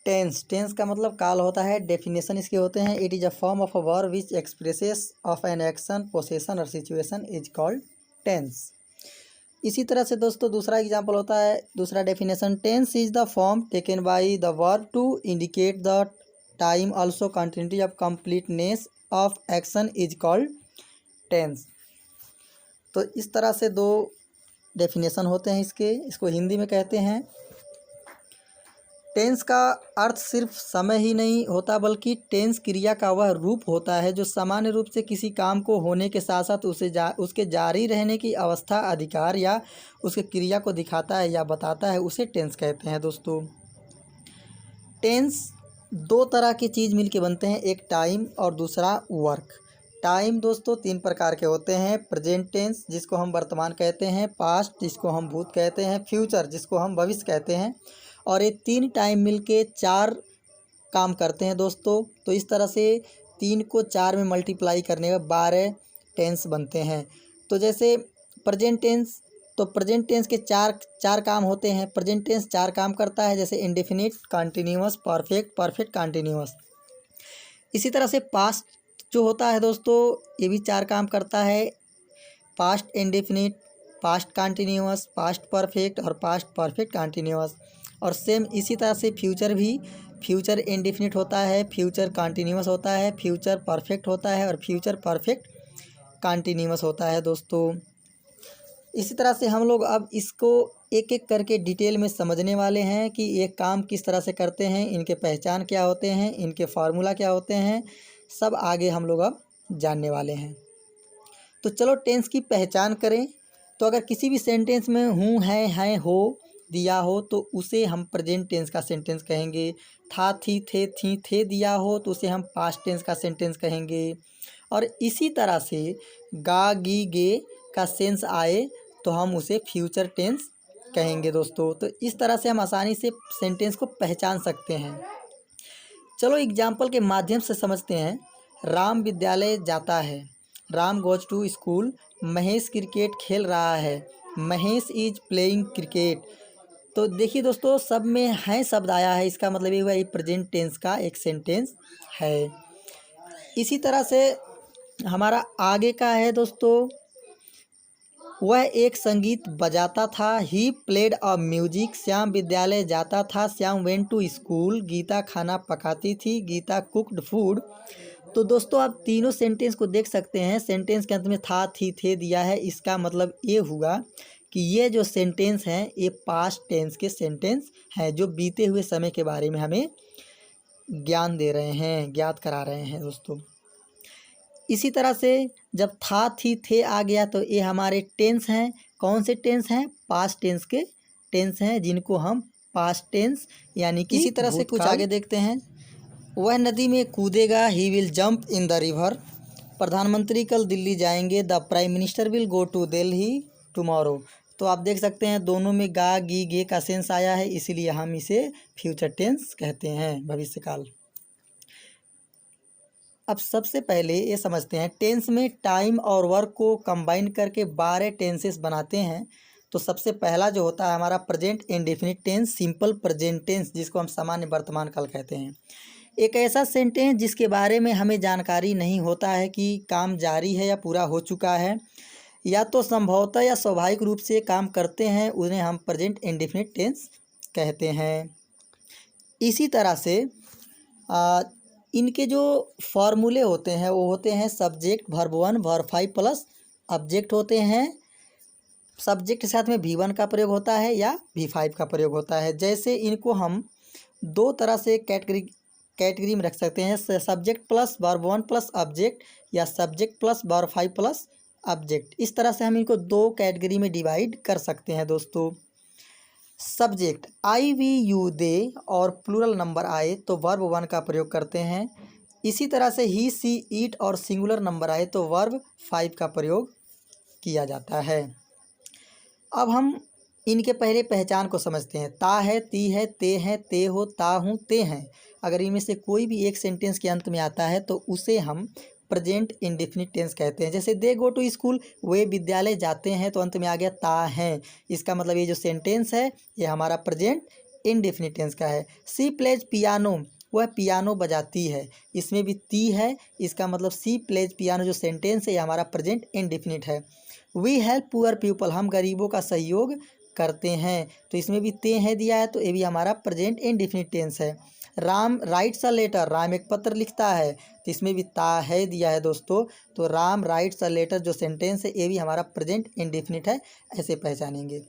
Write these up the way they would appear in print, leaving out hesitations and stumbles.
Tense, tense का मतलब काल होता है। डेफिनेशन इसके होते हैं, it is a form of a verb which expresses of an action, possession और सिचुएशन इज कॉल्ड टेंस। इसी तरह से दोस्तों दूसरा एग्जांपल होता है, दूसरा definition, tense is the form taken by the verb to indicate the time, also continuity of completeness of action is called tense. तो इस तरह से दो डेफिनेशन होते हैं इसके। इसको हिंदी में कहते हैं, टेंस का अर्थ सिर्फ समय ही नहीं होता बल्कि टेंस क्रिया का वह रूप होता है जो सामान्य रूप से किसी काम को होने के साथ साथ उसके जारी रहने की अवस्था, अधिकार या उसके क्रिया को दिखाता है या बताता है, उसे टेंस कहते हैं। दोस्तों टेंस दो तरह की चीज़ मिलके बनते हैं, एक टाइम और दूसरा वर्क। टाइम दोस्तों तीन प्रकार के होते हैं, प्रेजेंट टेंस जिसको हम वर्तमान कहते हैं, पास्ट जिसको हम भूत कहते हैं, फ्यूचर जिसको हम भविष्य कहते हैं, और ये तीन टाइम मिलके चार काम करते हैं दोस्तों। तो इस तरह से 3 को 4 में मल्टीप्लाई करने में 12 टेंस बनते हैं। तो जैसे प्रेजेंट टेंस, तो प्रेजेंट टेंस के चार काम होते हैं। प्रेजेंट टेंस 4 काम करता है, जैसे indefinite, continuous, perfect, perfect continuous. इसी तरह से पास्ट जो होता है दोस्तों, ये भी 4 काम करता है, past indefinite, past continuous, past perfect और पास्ट परफेक्ट कंटिन्यूअस। और सेम इसी तरह से फ्यूचर भी, फ्यूचर इंडेफिनिट होता है, फ्यूचर कंटिन्यूअस होता है, फ्यूचर परफेक्ट होता है और फ्यूचर परफेक्ट कंटिन्यूअस होता है दोस्तों। इसी तरह से हम लोग अब इसको एक एक करके डिटेल में समझने वाले हैं कि ये काम किस तरह से करते हैं, इनके पहचान क्या होते हैं, इनके फार्मूला क्या होते हैं, सब आगे हम लोग अब जानने वाले हैं। तो चलो टेंस की पहचान करें। तो अगर किसी भी सेंटेंस में हूँ, है, हो दिया हो तो उसे हम प्रेजेंट टेंस का सेंटेंस कहेंगे। था, थी, थे दिया हो तो उसे हम पास्ट टेंस का सेंटेंस कहेंगे। और इसी तरह से गा, गी, गे का सेंस आए तो हम उसे फ्यूचर टेंस कहेंगे दोस्तों। तो इस तरह से हम आसानी से सेंटेंस को पहचान सकते हैं। चलो एग्जाम्पल के माध्यम से समझते हैं। राम विद्यालय जाता है, Ram goes to school. Mahesh cricket खेल रहा है, महेश इज प्लेइंग क्रिकेट। तो देखिए दोस्तों, सब में है शब्द आया है, इसका मतलब ये हुआ ये प्रेजेंट टेंस का एक सेंटेंस है। इसी तरह से हमारा आगे का है दोस्तों, वह एक संगीत बजाता था, he played a music. Shyam विद्यालय जाता था, Shyam went to school. Gita खाना पकाती थी, गीता कुकड फूड। तो दोस्तों आप तीनों सेंटेंस को देख सकते हैं। सेंटेंस के अंत में था, थी, थे दिया है, इसका मतलब ये हुआ कि ये जो सेंटेंस हैं ये पास्ट टेंस के सेंटेंस हैं जो बीते हुए समय के बारे में हमें ज्ञान दे रहे हैं, ज्ञात करा रहे हैं दोस्तों। इसी तरह से जब था, थी, थे आ गया तो ये हमारे टेंस हैं। कौन से टेंस हैं? पास्ट टेंस के टेंस हैं, जिनको हम पास्ट टेंस यानी कि इसी तरह से कुछ आगे देखते हैं। वह नदी में कूदेगा, he will jump in the river. प्रधानमंत्री कल दिल्ली जाएंगे, the prime minister will go to Delhi tomorrow. तो आप देख सकते हैं दोनों में गा, गी, गे का सेंस आया है, इसीलिए हम इसे फ्यूचर टेंस कहते हैं, भविष्यकाल। अब सबसे पहले ये समझते हैं, टेंस में टाइम और वर्क को कंबाइन करके 12 टेंसेस बनाते हैं। तो सबसे पहला जो होता है हमारा present indefinite tense, simple present tense जिसको हम सामान्य वर्तमान काल कहते हैं। एक ऐसा सेंटेंस जिसके बारे में हमें जानकारी नहीं होता है कि काम जारी है या पूरा हो चुका है, या तो संभवतः या स्वाभाविक रूप से काम करते हैं, उन्हें हम प्रेजेंट इंडेफिनिट टेंस कहते हैं। इसी तरह से इनके जो फॉर्मूले होते हैं वो होते हैं subject, verb 1, verb 5 plus object होते हैं। सब्जेक्ट के साथ में V1 का प्रयोग होता है या V5 का प्रयोग होता है। जैसे इनको हम दो तरह से कैटेगरी में रख सकते हैं, subject plus verb 1 plus object या subject plus verb 5 plus object. इस तरह से हम इनको दो कैटेगरी में डिवाइड कर सकते हैं दोस्तों। सब्जेक्ट आई, वी, यू, दे और प्लूरल नंबर आए तो वर्ब 1 का प्रयोग करते हैं। इसी तरह से ही, सी, ईट और सिंगुलर नंबर आए तो वर्ब 5 का प्रयोग किया जाता है। अब हम इनके पहले पहचान को समझते हैं। ता है, ती है, ते हैं, ते हो, ता हूँ, ते हैं। अगर इनमें से कोई भी एक सेंटेंस के अंत में आता है तो उसे हम प्रेजेंट इंडेफिनिट टेंस कहते हैं। जैसे दे गो टू स्कूल, वे विद्यालय जाते हैं, तो अंत में आ गया ता हैं। इसका मतलब ये जो सेंटेंस है ये हमारा प्रेजेंट इंडेफिनिट टेंस का है। सी प्लेज पियानो, वह पियानो बजाती है, इसमें भी ती है, इसका मतलब सी प्लेज पियानो जो सेंटेंस है ये हमारा प्रेजेंट इंडेफिनिट है। वी हेल्प पुअर पीपल, हम गरीबों का सहयोग करते हैं, तो इसमें भी ते है दिया है, तो ये भी हमारा प्रेजेंट इंडेफिनिट टेंस है। Ram writes a letter, Ram एक पत्र लिखता है, तो इसमें भी ता है दिया है दोस्तों, तो राम राइट्स अ लेटर जो सेंटेंस है ये भी हमारा प्रेजेंट इंडेफिनिट है, ऐसे पहचानेंगे।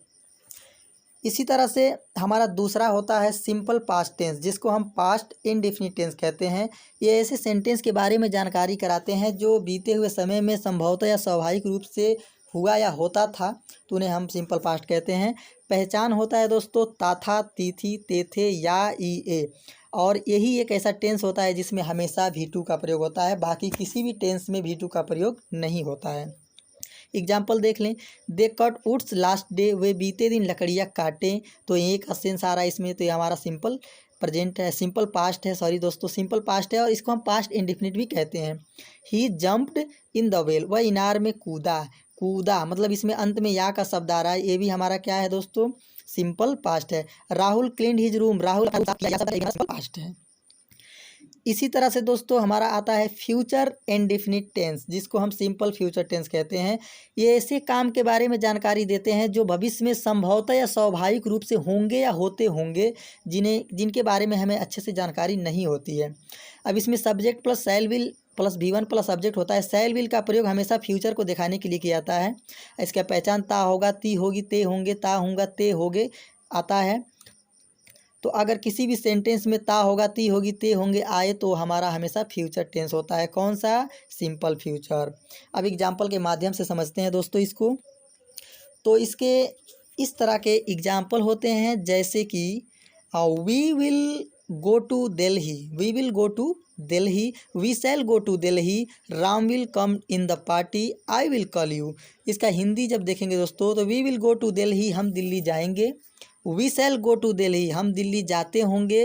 इसी तरह से हमारा दूसरा होता है सिंपल पास्ट टेंस, जिसको हम पास्ट इंडेफिनिट टेंस कहते हैं। ये ऐसे सेंटेंस के बारे में जानकारी कराते हैं जो बीते हुए समय में संभवतः या स्वाभाविक रूप से हुआ या होता था, तो उन्हें हम सिंपल पास्ट कहते हैं। पहचान होता है दोस्तों ता था, ती थी, ते थे, या, ई, ए, और यही एक ऐसा टेंस होता है जिसमें हमेशा भी टू का प्रयोग होता है, बाकी किसी भी टेंस में भी टू का प्रयोग नहीं होता है। एग्जाम्पल देख लें, दे कट वुड्स लास्ट डे, वे बीते दिन लकड़ियाँ काटें, तो एक सेंस आ रहा है इसमें, तो ये हमारा सिंपल प्रेजेंट है, सिंपल पास्ट है, सॉरी दोस्तों सिंपल पास्ट है, और इसको हम पास्ट इंडेफिनिट भी कहते हैं। ही जंप्ड इन द वेल, वह इनार में कूदा, कूदा मतलब इसमें अंत में या का शब्द आ रहा है, ये भी हमारा क्या है दोस्तों, सिंपल पास्ट है। Rahul cleaned his room, Rahul simple past है। इसी तरह से दोस्तों हमारा आता है फ्यूचर इंडेफिनिट टेंस, जिसको हम सिंपल फ्यूचर टेंस कहते हैं। ये ऐसे काम के बारे में जानकारी देते हैं जो भविष्य में संभवतः या स्वाभाविक रूप से होंगे या होते होंगे, जिनके बारे में हमें अच्छे से जानकारी नहीं होती है। अब इसमें subject plus shell will plus भी वन प्लस सब्जेक्ट होता है। शैल विल का प्रयोग हमेशा फ्यूचर को दिखाने के लिए किया जाता है। इसका पहचान ता होगा, ती होगी, ते होंगे, ता होगा, ते होगे आता है। तो अगर किसी भी सेंटेंस में ता होगा, ती होगी, ते होंगे आए, तो हमारा हमेशा फ्यूचर टेंस होता है। कौन सा, सिंपल फ्यूचर। अब एग्जाम्पल के माध्यम से समझते हैं दोस्तों इसको। तो इसके इस तरह के एग्जाम्पल होते हैं, जैसे कि we will go to Delhi, we will go to Delhi, we shall go to Delhi, Ram will come in the party, I will call you. इसका हिंदी जब देखेंगे दोस्तों, तो we will go to Delhi, हम दिल्ली जाएंगे। We shall go to Delhi, हम दिल्ली जाते होंगे।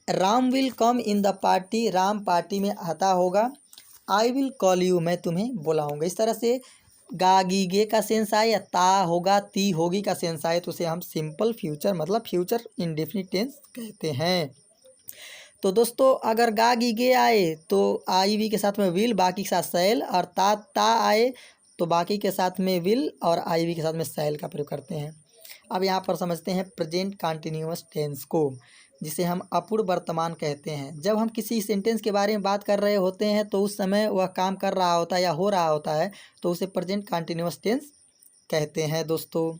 Ram will come in the party, Ram party में आता होगा। आई विल कॉल यू, मैं तुम्हें बुलाऊंगा। इस तरह से गा गी गे का सेंस आए, या ता होगा, ती होगी का सेंस आए, तो उसे हम सिंपल फ्यूचर मतलब फ्यूचर इंडेफिनिट टेंस कहते हैं। तो दोस्तों अगर गा गी गे आए तो आई वी के साथ में विल, बाकी के साथ शैल, और ता ता आए तो बाकी के साथ में विल और आई वी के साथ में शैल का प्रयोग करते हैं। अब यहाँ पर समझते हैं प्रेजेंट कंटिन्यूअस टेंस को, जिसे हम अपूर्ण वर्तमान कहते हैं। जब हम किसी सेंटेंस के बारे में बात कर रहे होते हैं तो उस समय वह काम कर रहा होता है या हो रहा होता है, तो उसे प्रेजेंट कंटिन्यूअस टेंस कहते हैं दोस्तों।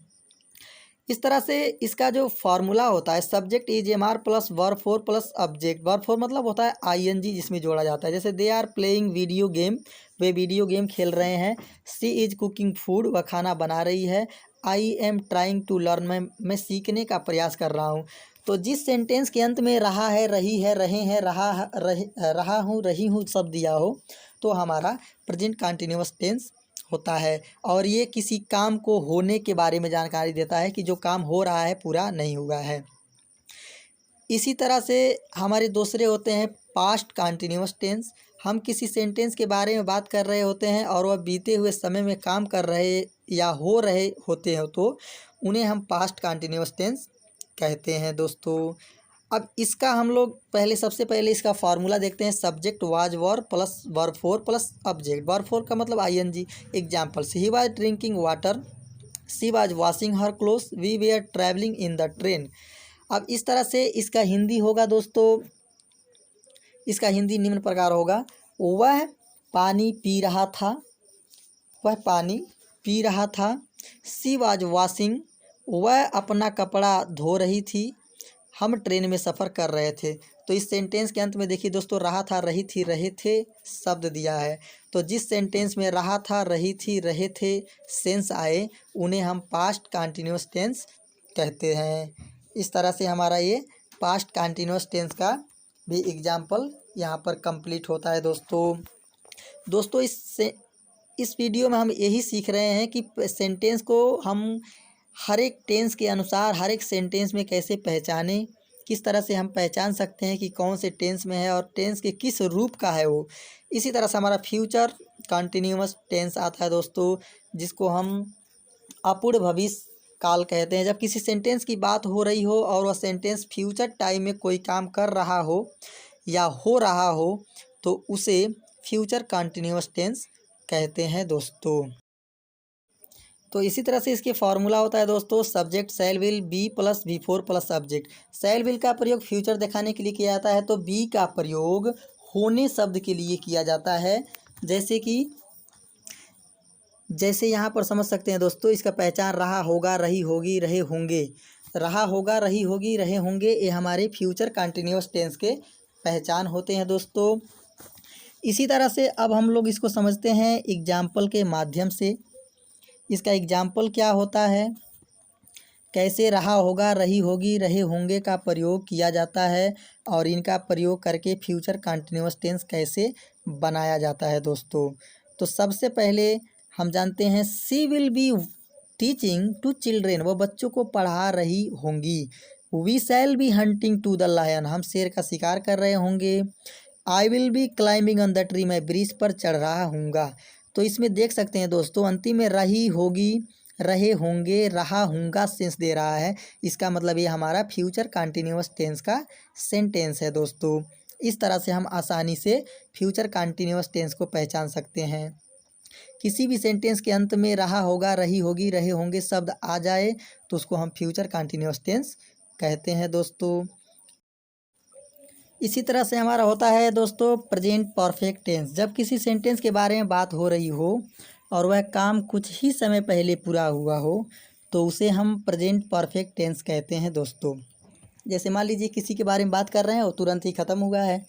इस तरह से इसका जो फार्मूला होता है, subject is am are plus verb four plus object. Verb four मतलब होता है आईएनजी, जिसमें जोड़ा जाता है। जैसे they are playing video game, वे वीडियो गेम खेल रहे हैं। सी इज कुकिंग फूड, वह खाना बना रही है। I am trying to learn, मैं सीखने का प्रयास कर रहा हूँ। तो जिस सेंटेंस के अंत में रहा है, रही है, रहे हैं, रहा हूँ, रही हूँ सब दिया हो, तो हमारा प्रेजेंट कंटिन्यूअस टेंस होता है। और ये किसी काम को होने के बारे में जानकारी देता है कि जो काम हो रहा है पूरा नहीं हुआ है। इसी तरह से हमारे दूसरे होते हैं पास्ट कंटिन्यूअस टेंस। हम किसी सेंटेंस के बारे में बात कर रहे होते हैं और वह बीते हुए समय में काम कर रहे या हो रहे होते हैं, तो उन्हें हम पास्ट कंटिन्यूअस टेंस कहते हैं दोस्तों। अब इसका हम लोग सबसे पहले इसका फार्मूला देखते हैं। Subject was were plus verb four plus object. Verb four का मतलब ING. Example, he was drinking water, she was washing her clothes, we were travelling in the train. अब इस तरह से इसका हिंदी होगा दोस्तों, इसका हिंदी निम्न प्रकार होगा, वह पानी पी रहा था, वह पानी पी रहा था। सी वाज वॉशिंग, वह अपना कपड़ा धो रही थी। हम ट्रेन में सफ़र कर रहे थे। तो इस सेंटेंस के अंत में देखिए दोस्तों, रहा था, रही थी, रहे थे शब्द दिया है। तो जिस सेंटेंस में रहा था, रही थी, रहे थे सेंस आए, उन्हें हम पास्ट कंटिन्यूअस टेंस कहते हैं। इस तरह से हमारा ये पास्ट कंटिन्यूअस टेंस का भी एग्जाम्पल यहाँ पर कंप्लीट होता है दोस्तों इस वीडियो में हम यही सीख रहे हैं कि सेंटेंस को हम हर एक टेंस के अनुसार हर एक सेंटेंस में कैसे पहचानें, किस तरह से हम पहचान सकते हैं कि कौन से टेंस में है और टेंस के किस रूप का है वो। इसी तरह से हमारा फ्यूचर कंटिन्यूअस टेंस आता है दोस्तों, जिसको हम अपूर्ण भविष्य काल कहते हैं। जब किसी सेंटेंस की बात हो रही हो और वह सेंटेंस फ्यूचर टाइम में कोई काम कर रहा हो या हो रहा हो तो उसे फ्यूचर कंटिन्यूअस टेंस कहते हैं दोस्तों। तो इसी तरह से इसके फॉर्मूला होता है दोस्तों, subject shell will be plus before plus subject. Shell will का प्रयोग फ्यूचर दिखाने के लिए किया जाता है तो बी का प्रयोग होने शब्द के लिए किया जाता है। जैसे यहाँ पर समझ सकते हैं दोस्तों, इसका पहचान रहा होगा, रही होगी, रहे होंगे। रहा होगा, रही होगी, रहे होंगे, ये हमारे फ्यूचर कंटिन्यूअस टेंस के पहचान होते हैं दोस्तों। इसी तरह से अब हम लोग इसको समझते हैं एग्जाम्पल के माध्यम से। इसका एग्जाम्पल क्या होता है, कैसे रहा होगा, रही होगी, रहे होंगे का प्रयोग किया जाता है और इनका प्रयोग करके फ्यूचर कंटिन्यूअस टेंस कैसे बनाया जाता है दोस्तों। तो सबसे पहले हम जानते हैं she will be teaching to children, वह बच्चों को पढ़ा रही होंगी। We shall be hunting to the lion, हम शेर का शिकार कर रहे होंगे। I will be climbing on the tree, मैं ब्रिज पर चढ़ रहा हूँगा। तो इसमें देख सकते हैं दोस्तों, अंतिम में रही होगी, रहे होंगे, रहा हूँगा सेंस दे रहा है। इसका मतलब ये हमारा फ्यूचर कंटिन्यूअस टेंस का सेंटेंस है दोस्तों। इस तरह से हम आसानी से फ्यूचर कंटिन्यूअस टेंस को पहचान सकते हैं। किसी भी सेंटेंस के अंत में रहा होगा, रही होगी, रहे होंगे शब्द आ जाए तो उसको हम फ्यूचर कंटिन्यूअस टेंस कहते हैं दोस्तों। इसी तरह से हमारा होता है दोस्तों प्रेजेंट परफेक्ट टेंस। जब किसी सेंटेंस के बारे में बात हो रही हो और वह काम कुछ ही समय पहले पूरा हुआ हो तो उसे हम प्रेजेंट परफेक्ट टेंस कहते हैं दोस्तों। जैसे मान लीजिए किसी के बारे में बात कर रहे हैं और तुरंत ही ख़त्म हुआ है।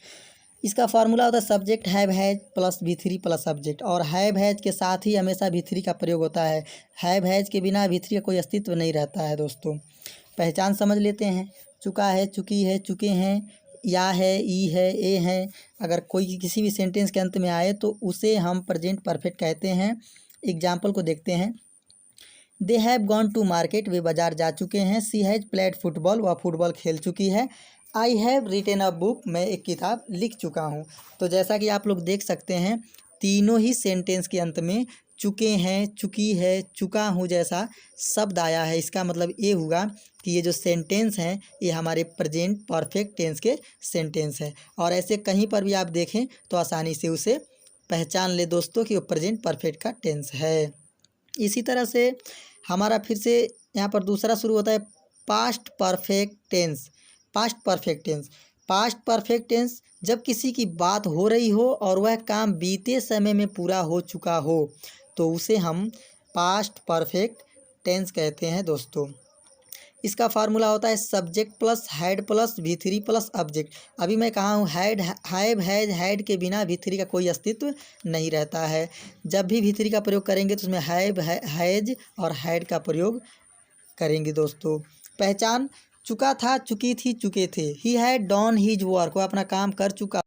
इसका फार्मूला होता है सब्जेक्ट हैव हैज प्लस भी थ्री प्लस सब्जेक्ट, और हैव हैज के साथ ही हमेशा भी थ्री का प्रयोग होता है। हैव हैज के बिना भी थ्री का कोई अस्तित्व नहीं रहता है दोस्तों। पहचान समझ लेते हैं, चुका है, चुकी है, चुके हैं, या है, ई है, ए है, अगर कोई किसी भी सेंटेंस के अंत में आए तो उसे हम प्रेजेंट परफेक्ट कहते हैं। एग्जाम्पल को देखते हैं, they have gone to market, वे बाजार जा चुके हैं। सी हैज़ प्लेड फुटबॉल, वह फुटबॉल खेल चुकी है। I have written a book, मैं एक किताब लिख चुका हूँ। तो जैसा कि आप लोग देख सकते हैं तीनों ही सेंटेंस के अंत में चुके हैं, चुकी है, चुका हूँ जैसा शब्द आया है। इसका मतलब ये हुआ कि ये जो सेंटेंस हैं ये हमारे प्रेजेंट परफेक्ट टेंस के सेंटेंस है। और ऐसे कहीं पर भी आप देखें तो आसानी से उसे पहचान ले दोस्तों कि वो प्रेजेंट परफेक्ट का टेंस है। इसी तरह से हमारा फिर से यहाँ पर दूसरा शुरू होता है past perfect tense. Past perfect tense, past perfect tense जब किसी की बात हो रही हो और वह काम बीते समय में पूरा हो चुका हो तो उसे हम पास्ट परफेक्ट टेंस कहते हैं दोस्तों। इसका फार्मूला होता है सब्जेक्ट प्लस हैड प्लस भी थ्री प्लस ऑब्जेक्ट। अभी मैं कहा हूँ हैड, हैव, हैज, हैड के बिना भी थ्री का कोई अस्तित्व नहीं रहता है। जब भी थ्री का प्रयोग करेंगे तो उसमें हैव, हैज और हैड का प्रयोग करेंगे दोस्तों। पहचान, चुका था, चुकी थी, चुके थे। He had done his work, वह अपना काम कर चुका।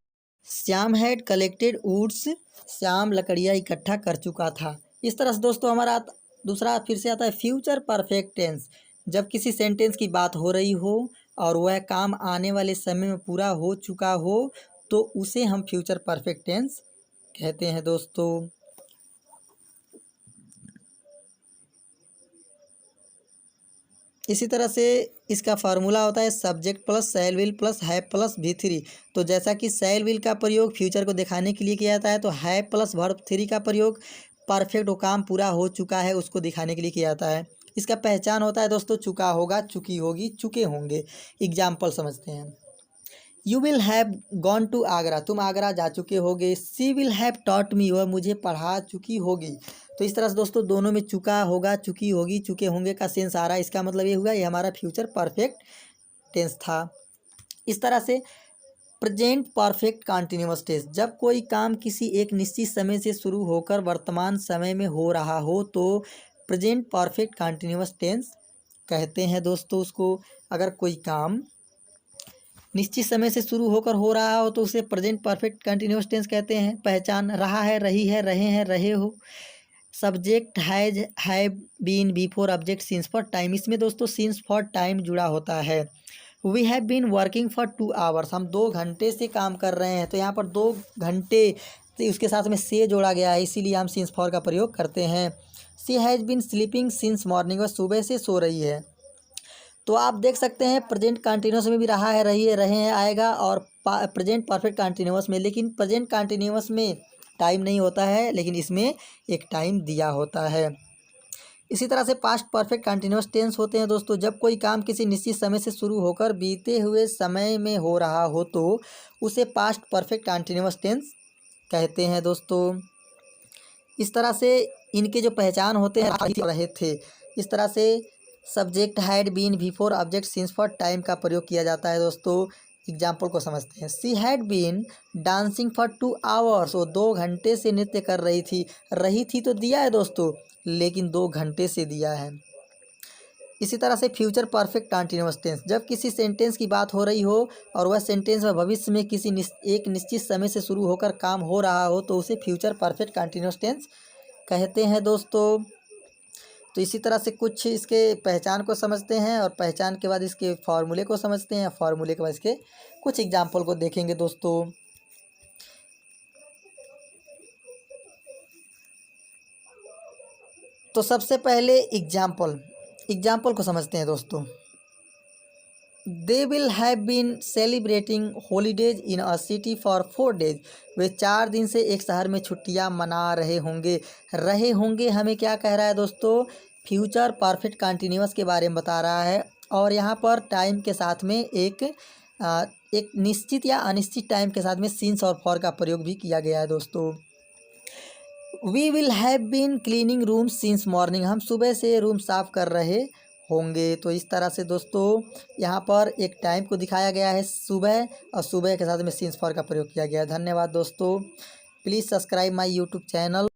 Shyam had collected woods, Shyam लकड़ियाँ इकट्ठा कर चुका था। इस तरह से दोस्तों हमारा दूसरा फिर से आता है फ्यूचर परफेक्ट टेंस। जब किसी सेंटेंस की बात हो रही हो और वह काम आने वाले समय में पूरा हो चुका हो तो उसे हम फ्यूचर परफेक्ट टेंस कहते हैं दोस्तों। इसी तरह से इसका फार्मूला होता है subject plus shell will plus have plus भी थ्री। तो जैसा कि शैल विल का प्रयोग फ्यूचर को दिखाने के लिए किया जाता है तो हैव प्लस वर्ब थ्री का प्रयोग परफेक्ट वो काम पूरा हो चुका है उसको दिखाने के लिए किया जाता है। इसका पहचान होता है दोस्तों चुका होगा, चुकी होगी, चुके होंगे। एग्जाम्पल समझते हैं, you will have gone to Agra, तुम आगरा जा चुके होगे। She will have taught me, वह मुझे पढ़ा चुकी होगी। तो इस तरह से दोस्तों दोनों में चुका होगा, चुकी होगी, चुके होंगे का सेंस आ रहा है। इसका मतलब ये हुआ ये हमारा फ्यूचर परफेक्ट टेंस था। इस तरह से प्रेजेंट परफेक्ट कंटिन्यूअस टेंस, जब कोई काम किसी एक निश्चित समय से शुरू होकर वर्तमान समय में हो रहा हो तो प्रेजेंट परफेक्ट कंटिन्यूअस टेंस कहते हैं दोस्तों उसको। अगर कोई काम निश्चित समय से शुरू होकर हो रहा हो तो उसे प्रेजेंट परफेक्ट कंटिन्यूअस टेंस कहते हैं। पहचान, रहा है, रही है, रहे हैं, रहे हो। Subject has, have, been, before object, since for time. इसमें दोस्तों सिंस फॉर टाइम जुड़ा होता है। We have been working for 2 hours, हम 2 घंटे से काम कर रहे हैं। तो यहाँ पर 2 घंटे उसके साथ में से जोड़ा गया है इसीलिए हम सिंस फॉर का प्रयोग करते हैं। She has been sleeping since morning, वह सुबह से सो रही है। तो आप देख सकते हैं प्रेजेंट कंटिन्यूअस में भी रहा है, रही है, रहे हैं आएगा, और प्रेजेंट परफेक्ट कंटिन्यूअस में, लेकिन प्रेजेंट कंटिन्यूअस में टाइम नहीं होता है, लेकिन इसमें एक टाइम दिया होता है। इसी तरह से पास्ट परफेक्ट कंटिन्यूअस टेंस होते हैं दोस्तों, जब कोई काम किसी निश्चित समय से शुरू होकर बीते हुए समय में हो रहा हो तो उसे पास्ट परफेक्ट कंटिन्यूअस टेंस कहते हैं दोस्तों। इस तरह से इनके जो पहचान होते हैं रहे थे, इस तरह से subject had been before object since for time का प्रयोग किया जाता है दोस्तों। एग्जाम्पल को समझते हैं। She had been dancing for 2 hours, वो 2 घंटे से नृत्य कर रही थी तो दिया है दोस्तों, लेकिन 2 घंटे से दिया है। इसी तरह से फ्यूचर परफेक्ट कंटिन्यूअस टेंस, जब किसी सेंटेंस की बात हो रही हो और वह सेंटेंस में भविष्य में किसी एक निश्चित समय से शुरू होकर काम हो रहा हो तो उसे फ्यूचर परफेक्ट कंटिन्यूअस टेंस कहते हैं दोस्तों। तो इसी तरह से कुछ इसके पहचान को समझते हैं, और पहचान के बाद इसके फार्मूले को समझते हैं, फार्मूले के बाद इसके कुछ एग्जाम्पल को देखेंगे दोस्तों। तो सबसे पहले एग्जाम्पल को समझते हैं दोस्तों। They will have been celebrating holidays in a city for 4 days, वे 4 दिन से एक शहर में छुट्टियां मना रहे होंगे हमें क्या कह रहा है दोस्तों, फ्यूचर परफेक्ट कंटिन्यूअस के बारे में बता रहा है, और यहाँ पर टाइम के साथ में एक निश्चित या अनिश्चित टाइम के साथ में सिंस और फॉर का प्रयोग भी किया गया है दोस्तों। We will have been cleaning room since morning, हम सुबह से रूम साफ़ कर रहे होंगे। तो इस तरह से दोस्तों यहाँ पर एक टाइम को दिखाया गया है सुबह, और सुबह के साथ में सिंस फॉर का प्रयोग किया गया है। धन्यवाद दोस्तों। Please subscribe my YouTube channel.